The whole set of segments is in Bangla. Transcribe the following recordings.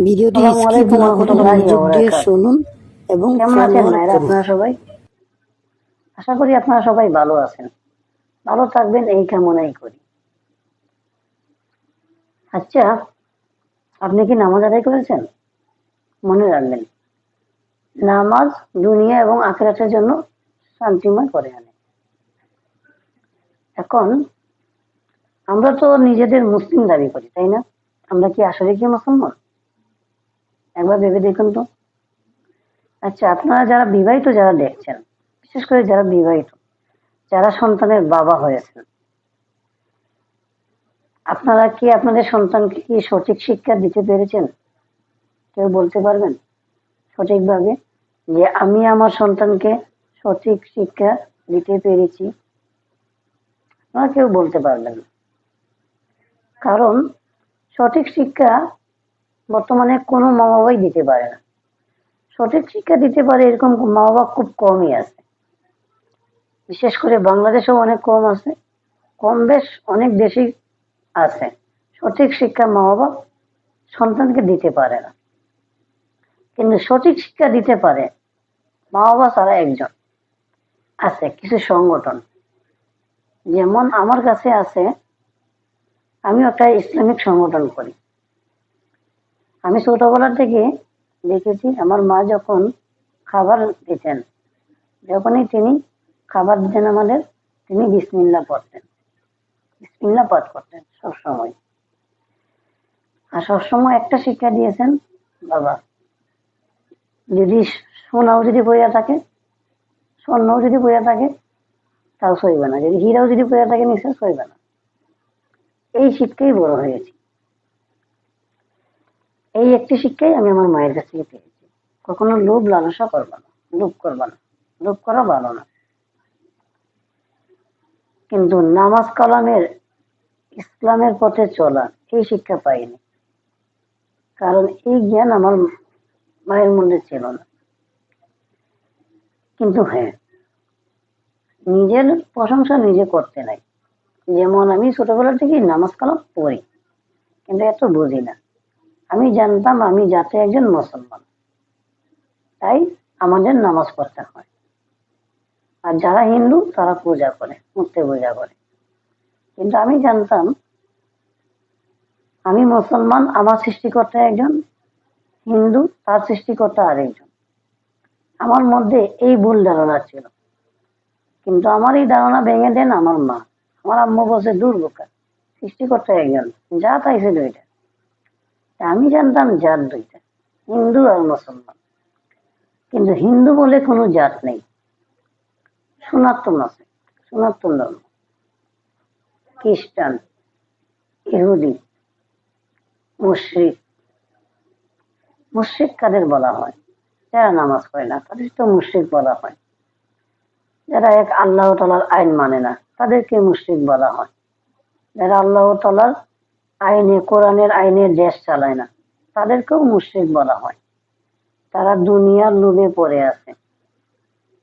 ভিডিওটি স্কিপ না করে মনোযোগ দিয়ে শুনুন এবং কেমন আছেন মায়েরা আপনারা সবাই? আশা করি আপনারা সবাই ভালো আছেন, ভালো থাকবেন এই কামনাই করি। আচ্ছা, আপনি কি নামাজ আদায় করেছেন? মনে রাখবেন, নামাজ দুনিয়া এবং আখিরাতের জন্য শান্তিময় করে আনে। এখন আমরা তো নিজেদের মুসলিম দাবি করি, তাই না? আমরা কি আসলে কি মুসলমান? একবার ভেবে দেখুন তো। আচ্ছা, আপনারা যারা বিবাহিত, যারা দেখছেন, বিশেষ করে যারা বিবাহিত, যারা সন্তানের বাবা হয়েছেন, আপনারা কি আপনাদের সন্তানকে কি সঠিক শিক্ষা দিতে পেরেছেন? কেউ বলতে পারবেন সঠিকভাবে যে আমি আমার সন্তানকে সঠিক শিক্ষা দিতে পেরেছি? আপনারা কেউ বলতে পারবেন না। কারণ সঠিক শিক্ষা বর্তমানে কোনো মা বাবাই দিতে পারে না। সঠিক শিক্ষা দিতে পারে এরকম মা বাবা খুব কমই আছে। বিশেষ করে বাংলাদেশেও অনেক কম আছে, কম বেশ অনেক বেশি আছে। সঠিক শিক্ষা মা বাবা সন্তানকে দিতে পারে না। কিন্তু সঠিক শিক্ষা দিতে পারে মা বাবা ছাড়া একজন আছে, কিছু সংগঠন। যেমন আমার কাছে আছে, আমি একটা ইসলামিক সংগঠন করি। আমি ছোটবেলা থেকে দেখেছি আমার মা যখন খাবার দিতেন, যখনই তিনি খাবার দিতেন আমাদের, তিনি বিসমিল্লাহ পড়তেন, বিসমিল্লাহ পাঠ করতেন সবসময়। আর সবসময় একটা শিক্ষা দিয়েছেন, বাবা যদি সোনাও যদি পড়ে থাকে, স্বর্ণও যদি পড়ে থাকে তাও সইবে না, যদি হীরাও যদি পড়ে থাকে নিশ্চয় সইবে না। এই শিক্ষাই বড় হয়েছি, এই একটি শিক্ষাই আমি আমার মায়ের কাছ থেকে পেয়েছি। কখনো লোভ লালসা করবা না, লোভ করবা না, লোভ করা ভালো না। কিন্তু নামাজ কালামের, ইসলামের পথে চলা, এই শিক্ষা পাইনি। কারণ এই জ্ঞান আমার মায়ের মধ্যে ছিল না। কিন্তু হ্যাঁ, নিজের প্রশংসা নিজে করতে নাই। যেমন আমি ছোটবেলা থেকেই নামাজ কালাম পড়ি, কিন্তু এত বুঝি না। আমি জানতাম আমি যাতে একজন মুসলমান, তাই আমাদের নামাজ পড়তে হয়। আর যারা হিন্দু তারা পূজা করে, মূর্তি পূজা করে। কিন্তু আমি জানতাম আমি মুসলমান, আমার সৃষ্টিকর্তা একজন, হিন্দু তার সৃষ্টিকর্তা আরেকজন। আমার মধ্যে এই ভুল ধারণা ছিল। কিন্তু আমার এই ধারণা ভেঙে দেন আমার মা। আমার আম্মু বলছে দূর বোকা, সৃষ্টিকর্তা একজন, জাত আইছে দুইটা। আমি জানতাম জাত দুইটা, হিন্দু আর মুসলমান। কিন্তু হিন্দু বলে কোনো জাত নেই, সনাতন আছে, সনাতন ধর্ম। খ্রিস্টান, ইহুদি, মুশরিক। মুশরিক কাদের বলা হয়? যারা নামাজ পড়ে না তাদের তো মুশরিক বলা হয়। যারা এক আল্লাহ তাআলার আইন মানে না তাদেরকে মুশরিক বলা হয়। যারা আল্লাহ তাআলার আইনে, কোরআনের আইনে দেশ চালায় না তাদেরকেও মুশরিক বলা হয়। তারা দুনিয়ার লোভে পড়ে আছে,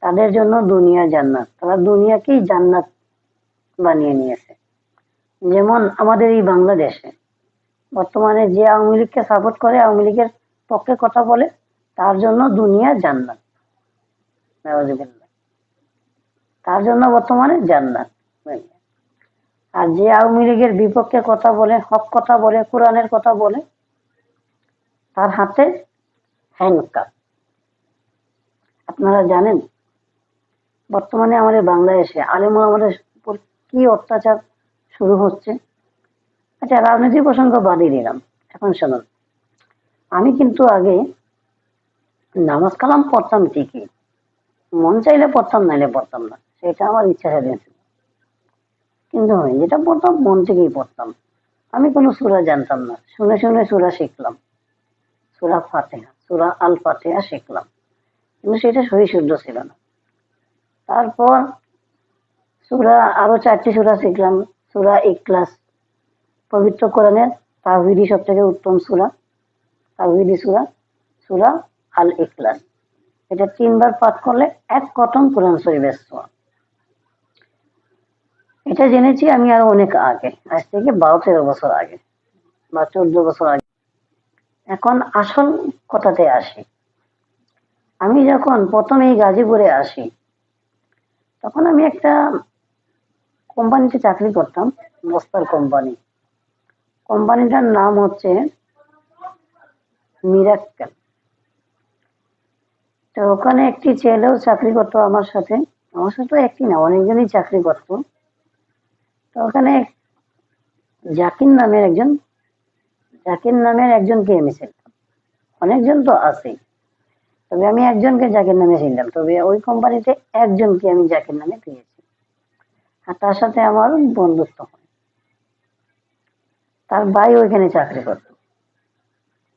তাদের জন্য দুনিয়া জান্নাত, তারা দুনিয়াকেই জান্নাত বানিয়ে নিয়েছে। যেমন আমাদের এই বাংলাদেশে বর্তমানে যে আওয়ামী লীগকে সাপোর্ট করে, আওয়ামী লীগের পক্ষে কথা বলে, তার জন্য দুনিয়া জান্নাত, তার জন্য বর্তমানে জান্নাত। আর যে আওয়ামী লীগের বিপক্ষে কথা বলে, হক কথা বলে, কোরআনের কথা বলে, তার হাতে হ্যান্ডকাপ। আপনারা জানেন বর্তমানে আমাদের বাংলাদেশে আলেম ওলামাদের উপর কি অত্যাচার শুরু হচ্ছে। আচ্ছা, রাজনীতি প্রসঙ্গ বাদই দিলাম। এখন শুনুন, আমি কিন্তু আগে নামাজ কালাম পড়তাম ঠিকই, মন চাইলে পড়তাম, নাইলে পড়তাম না, সেটা আমার ইচ্ছা স্বাধীন ছিল। কিন্তু যেটা পড়তাম মন থেকেই পড়তাম। আমি কোনো সূরা জানতাম না, শুনে শুনে সূরা শিখলাম, সূরা ফাতিহা, সূরা আল ফাতিহা শিখলাম, কিন্তু সেটা সহি শুদ্ধ ছিল না। তারপর সূরা, আরো 4টি সূরা শিখলাম। সূরা ইখলাস, পবিত্র কোরআনের তাওহীদি সব থেকে উত্তম সূরা, তাওহীদি সূরা, সূরা আল ইখলাস। এটা 3বার পাঠ করলে 1 খতম কোরআন শরীফের সওয়াব। এটা জেনেছি আমি আরো অনেক আগে, আজ থেকে 12-13 বছর আগে বা 14 বছর আগে। এখন আসল কথাতে আসি। আমি যখন প্রথম এই গাজীপুরে আসি, তখন আমি একটা কোম্পানিতে চাকরি করতাম, বস্তার কোম্পানি। কোম্পানিটার নাম হচ্ছে মিরাক্কেল। তো ওখানে একটি ছেলেও চাকরি করতো আমার সাথে। আমার সাথে একটি না, অনেকজনই চাকরি করতো। তো ওখানে জাকির নামের একজন জাকির নামের একজনকে আমি চিনতাম। অনেকজন তো আছেই, তবে আমি একজনকে জাকির নামে চিনতাম। তবে ওই কোম্পানিতে একজনকে আমি জাকির নামে পেয়েছি, আর তার সাথে আমার বন্ধুত্ব হয়। তার ভাই ওইখানে চাকরি করতো।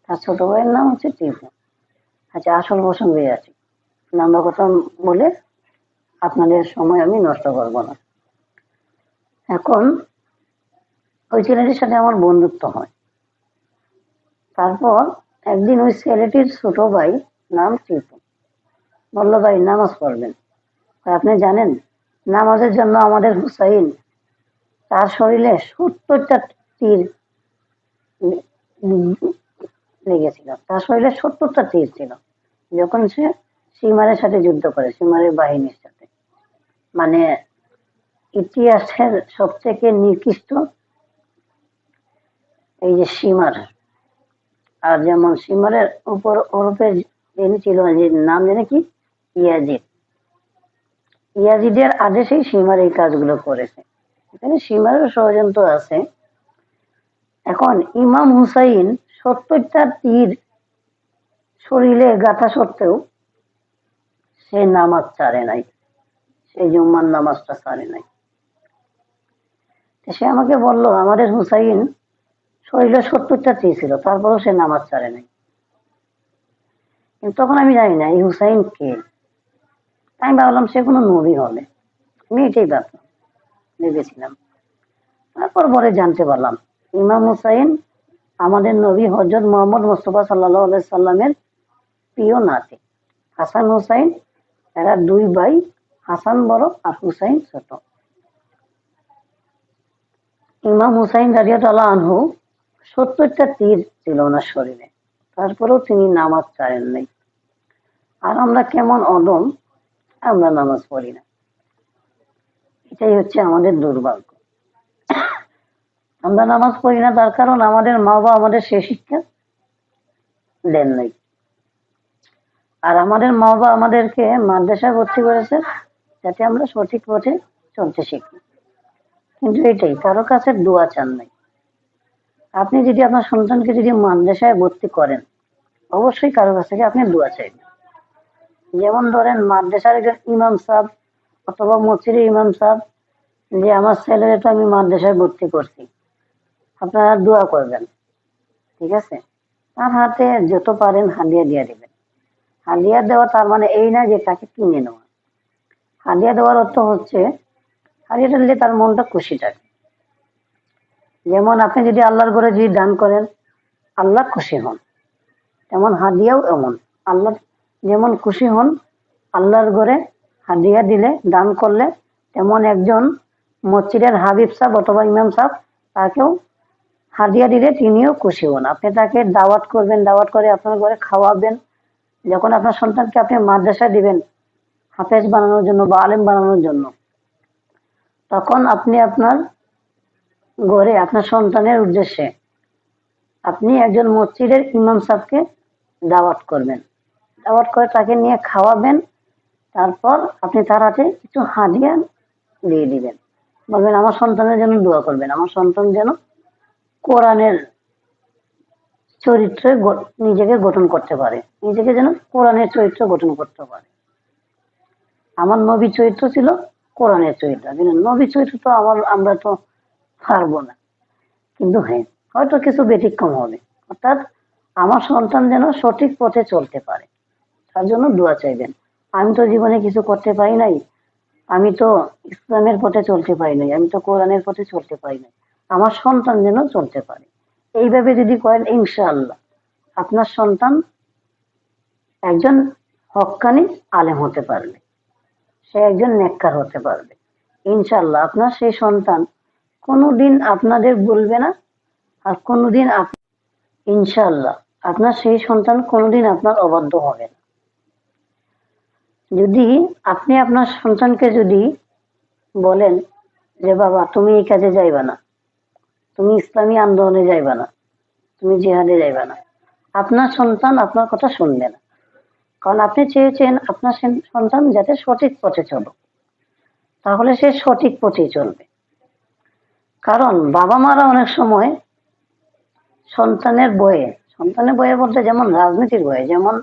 তার ছোট ভাইয়ের নাম হচ্ছে টিপু। আচ্ছা, আসল প্রসঙ্গে আছি। লম্বা কথা বলে আপনাদের সময় আমি নষ্ট করব না। এখন ওই ছেলেটির সাথে আমার বন্ধুত্ব হয়। তারপর একদিন ওই ছেলেটির ছোট ভাই, নাম টিপু, বললো, ভাই নামাজ পড়বেন। আপনি জানেন, নামাজের জন্য আমাদের হুসাইন, তার শরীরে 70টা তীর লেগেছিল। তার শরীরে 70টা তীর ছিল যখন সে সীমারের সাথে যুদ্ধ করে, সীমারের বাহিনীর সাথে। মানে ইতিহাসের সবথেকে নিকৃষ্ট এই যে সীমার। আর যেমন সীমারের উপর ওরফে যিনি ছিল, যে নাম জানে কি, ইয়াজিদ। ইয়াজিদের আদেশেই সীমার এই কাজগুলো করেছে। এখানে সীমারের ষড়যন্ত্র আছে। এখন ইমাম হুসাইন 70টা তীর শরীরে গাঁথা সত্ত্বেও সে নামাজ ছাড়ে নাই, সেই জুম্মার নামাজটা ছাড়ে নাই। সে আমাকে বলল, আমাদের হুসাইন শরীরে 70টা তীর ছিল, তারপরেও সে নামাজ ছাড়ে নাই। কিন্তু তখন আমি জানি না এই হুসাইন কে। আমি ভাবলাম সে কোনো নবী হবে, আমি এটাই ভেবেছিলাম। তারপর পরে জানতে পারলাম ইমাম হুসাইন আমাদের নবী হযরত মুহাম্মদ মুস্তাফা সাল্লাল্লাহু আলাইহি সাল্লামের প্রিয় নাতি। হাসান হুসাইন, এরা দুই ভাই। হাসান বড় আর হুসাইন ছোট। ইমাম হুসাইন রাদিয়াল্লাহু আনহু 70টা তীর ছিল ওনার শরীরে, তারপরেও তিনি নামাজ ছাড়েন নাই। আর আমরা কেমন অদম, আমরা নামাজ পড়ি না। এটাই হচ্ছে আমাদের দুর্ভাগ্য। আমরা নামাজ পড়ি না, তার কারণ আমাদের মা বাবা আমাদের সে শিক্ষা দেন নাই। আর আমাদের মা বাবা আমাদেরকে মাদ্রাসায় ভর্তি করেছে যাতে আমরা সঠিক পথে চলতে শিখি। কিন্তু এটাই, কারো কাছে দোয়া চান নাই। আপনি যদি আপনার সন্তানকে যদি মাদ্রাসায় ভর্তি করেন, অবশ্যই কারো কাছ থেকে আপনি দোয়া চাইবেন। যেমন ধরেন মাদ্রাসার একজন ইমাম সাহেব অথবা মসজিদের ইমাম সাহেব, যে আমার ছেলের তো আমি মাদ্রাসায় ভর্তি করছি, আপনারা দোয়া করবেন, ঠিক আছে? তার হাতে যত পারেন হাদিয়া দিয়ে দিবেন। হাদিয়া দেওয়া তার মানে এই না যে তাকে কিনে নেওয়া। হাদিয়া দেওয়ার অর্থ হচ্ছে, হাদিয়াটা দিলে তার মনটা খুশি থাকে। যেমন আপনি যদি আল্লাহর ঘরে যদি দান করেন, আল্লাহ খুশি হন, তেমন হাদিয়াও এমন। আল্লাহ যেমন খুশি হন আল্লাহর ঘরে হাদিয়া দিলে, দান করলে, তেমন একজন মসজিদের হাবিব সাহেব অথবা ইমাম সাহেব, তাকেও হাদিয়া দিলে তিনিও খুশি হন। আপনি তাকে দাওয়াত করবেন, দাওয়াত করে আপনার ঘরে খাওয়াবেন। যখন আপনার সন্তানকে আপনি মাদ্রাসায় দিবেন হাফেজ বানানোর জন্য বা আলেম বানানোর জন্য, তখন আপনি আপনার ঘরে আপনার সন্তানের উদ্দেশ্যে আপনি একজন মসজিদের ইমাম সাহেবকে দাওয়াত করবেন, দাওয়াত করে তাকে নিয়ে খাওয়াবেন। তারপর আপনি তার হাতে কিছু হাদিয়া দিয়ে দিবেন, বলবেন আমার সন্তানের জন্য দোয়া করবেন, আমার সন্তান যেন কোরআনের চরিত্রে নিজেকে গঠন করতে পারে, নিজেকে যেন কোরআনের চরিত্র গঠন করতে পারে। আমার নবী চরিত্র ছিল কোরআনের চরিত্র, কিন্তু নবী চরিত্র তো আমরা তো পারবো না। কিন্তু হ্যাঁ, হয়তো কিছু ব্যতিক্রম হবে। অর্থাৎ আমার সন্তান যেন সঠিক পথে চলতে পারে, তার জন্য দোয়া চাইবেন। আমি তো জীবনে কিছু করতে পারি নাই, আমি তো ইসলামের পথে চলতে পারি নাই, আমি তো কোরআনের পথে চলতে পারি নাই, আমার সন্তান যেন চলতে পারে। এইভাবে যদি করেন, ইনশাআল্লাহ আপনার সন্তান একজন হক্কানি আলেম হতে পারবে, সে একজন নেককার হতে পারবে। ইনশাআল্লাহ আপনার সেই সন্তান কোনোদিন আপনাদের বলবে না, আর কোনোদিন ইনশাআল্লাহ আপনার সেই সন্তান কোনোদিন আপনার অবাধ্য হবে না। যদি আপনি আপনার সন্তানকে যদি বলেন যে বাবা তুমি এই কাজে যাইবা না, তুমি ইসলামী আন্দোলনে যাইবা না, তুমি জিহাদে যাইবা না, আপনার সন্তান আপনার কথা শুনবে না। কারণ আপনি চেয়েছেন আপনার সন্তান যাতে সঠিক পথে চলুক, তাহলে সে সঠিক পথেই চলবে। কারণ বাবা মারা অনেক সময় সন্তানের বয়ে বলতে যেমন রাজনীতির বয়ে, যেমন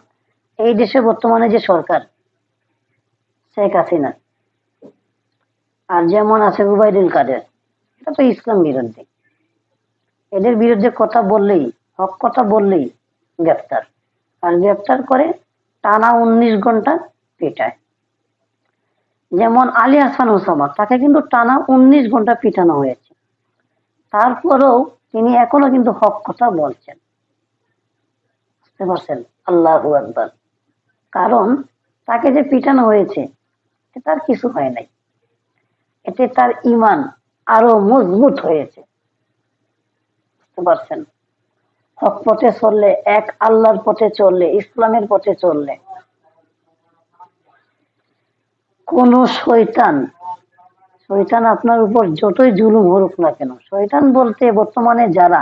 এই দেশে বর্তমানে যে সরকার শেখ হাসিনা, আর যেমন আছে উবাইদুল কাদের, এটা তো ইসলাম বিরোধী। এদের বিরুদ্ধে কথা বললেই, হক কথা বললেই গ্রেপ্তার, আর গ্রেপ্তার করে টানা 19 ঘন্টা পিটায়। যেমন আলী হাসান ওসামা, তাকে কিন্তু টানা 19 ঘন্টা পিটানো হয়েছে, তারপরেও তিনি এখনো কিন্তু হক কথা বলছেন। বুঝতে পারছেন? আল্লাহু আকবার। কারণ তাকে যে পিটানো হয়েছে তার কিছু হয় নাই, এতে তার ঈমান আরো মজবুত হয়েছে। বুঝতে পারছেন? হক পথে চললে, এক আল্লাহর পথে চললে, ইসলামের পথে চললে কোন শয়তান আপনার উপর যতই জুলুম করুক না কেন, শয়তান বলতে বর্তমানে যারা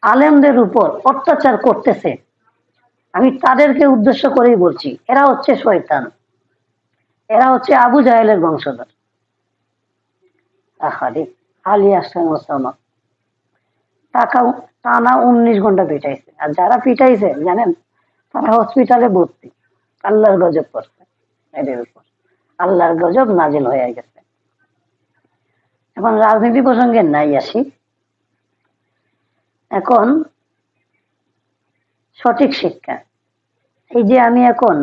আলেমদের উপর অত্যাচার করতেছে, আমি তাদেরকে উদ্দেশ্য করেই বলছি, এরা হচ্ছে শয়তান, এরা হচ্ছে আবু জাহেলের বংশধর। আলী হাসান ওসামা টানা 19 ঘন্টা পিটাইছে, আর যারা পিটাইছে জানেন, তারা হসপিটালে ভর্তি। আল্লাহর গজব করছে এদের উপর, আল্লাহর গজব নাজিল হয়ে গেছে। এখন রাজনীতি প্রসঙ্গে নাই আসি। এখন সঠিক শিক্ষা, এই যে আমি এখন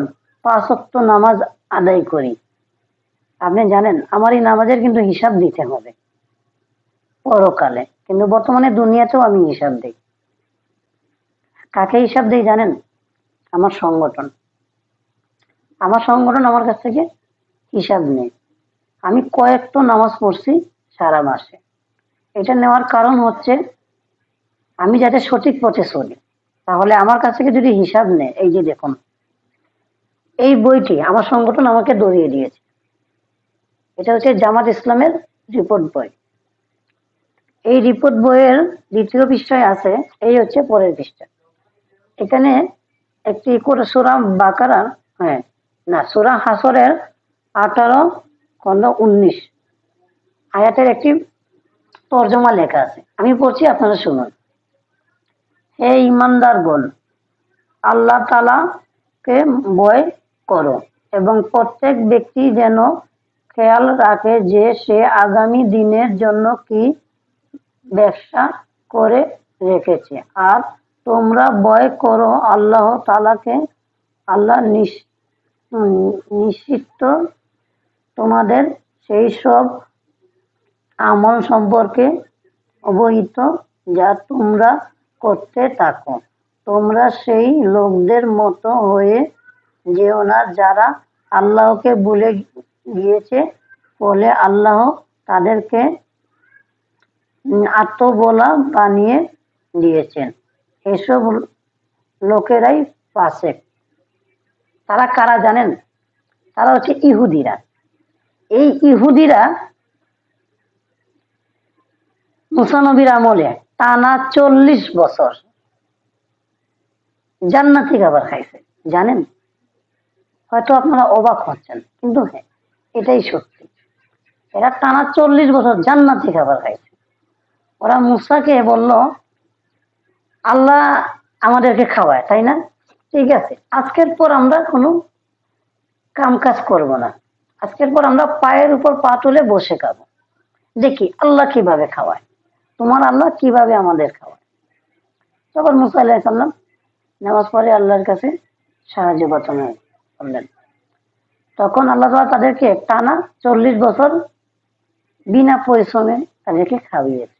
5 ওয়াক্ত নামাজ আদায় করি, আপনি জানেন আমার এই নামাজের কিন্তু হিসাব দিতে হবে পরকালে, কিন্তু বর্তমানে দুনিয়াতেও আমি হিসাব দিই। কাকে হিসাব দিই জানেন? আমার সংগঠন আমার কাছ থেকে হিসাব নেই আমি কয়েকটা নামাজ পড়ছি সারা মাসে। এটা নেওয়ার কারণ হচ্ছে আমি যাতে সঠিক পথে চলি। তাহলে আমার কাছ থেকে যদি হিসাব নেয়, এই যে দেখুন এই বইটি আমার সংগঠন আমাকে ধরিয়ে দিয়েছে, এটা হচ্ছে জামাত ইসলামের রিপোর্ট বই। এই রিপোর্ট বইয়ের 2য় পৃষ্ঠায় আছে, এই হচ্ছে পরের পৃষ্ঠা। এখানে একটি সূরা বাকারা, সূরা হাসরের 18-19 আয়াতের একটি তর্জমা লেখা আছে, আমি পড়ছি, আপনারা শুনুন। হে ঈমানদারগণ, আল্লাহ তাআলাকে ভয় করো এবং প্রত্যেক ব্যক্তি যেন খেয়াল রাখে যে সে আগামী দিনের জন্য কি ব্যবসা করে রেখেছে, আর তোমরা ভয় করো আল্লাহ তাআলাকে। আল্লাহ নিশ্চিত তোমাদের সেই সব আমল সম্পর্কে অবহিত যা তোমরা করতে থাকো। তোমরা সেই লোকদের মতো হয়ে যেও না যারা আল্লাহকে ভুলে গিয়েছে, ফলে আল্লাহ তাদেরকে আত্মবোলা বানিয়ে দিয়েছেন। এসব লোকেরাই ফাসেক। তারা কারা জানেন? তারা হচ্ছে ইহুদিরা। এই ইহুদিরা মুসা নবীর আমলে টানা 40 বছর জান্নাতি খাবার খাইছে, জানেন? হয়তো আপনারা অবাক হচ্ছেন, কিন্তু হ্যাঁ, এটাই সত্যি। এরা টানা 40 বছর জান্নাতি খাবার খাইছে। ওরা মুসাকে বলল আল্লাহ আমাদেরকে খাওয়ায়, তাই না? ঠিক আছে, আজকের পর আমরা কোনো কাম কাজ করবো না, আজকের পর আমরা পায়ের উপর পা তুলে বসে খাবো, দেখি আল্লাহ কিভাবে খাওয়ায়, তোমার আল্লাহ কিভাবে আমাদের খাওয়ায়। তখন মুসা আলাইহিস সালাম নামাজ পড়ে আল্লাহর কাছে সাহায্য প্রার্থনা করলেন। তখন আল্লাহ তাআলা তাদেরকে টানা 40 বছর বিনা পরিশ্রমে তাদেরকে খাওয়িয়েছে।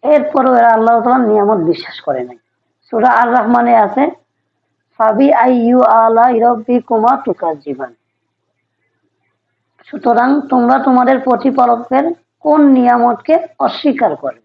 এরপরও এরা আল্লাহ তাআলার নিয়ামত বিশ্বাস করে নাই। সূরা আর রহমানে আছে ফাবি আইয়ু আলা রাব্বিকুমা তুকাজ্জিবান। সুতরাং তোমরা তোমাদের প্রতিপালকের কোন নিয়ামতকে অস্বীকার করবে?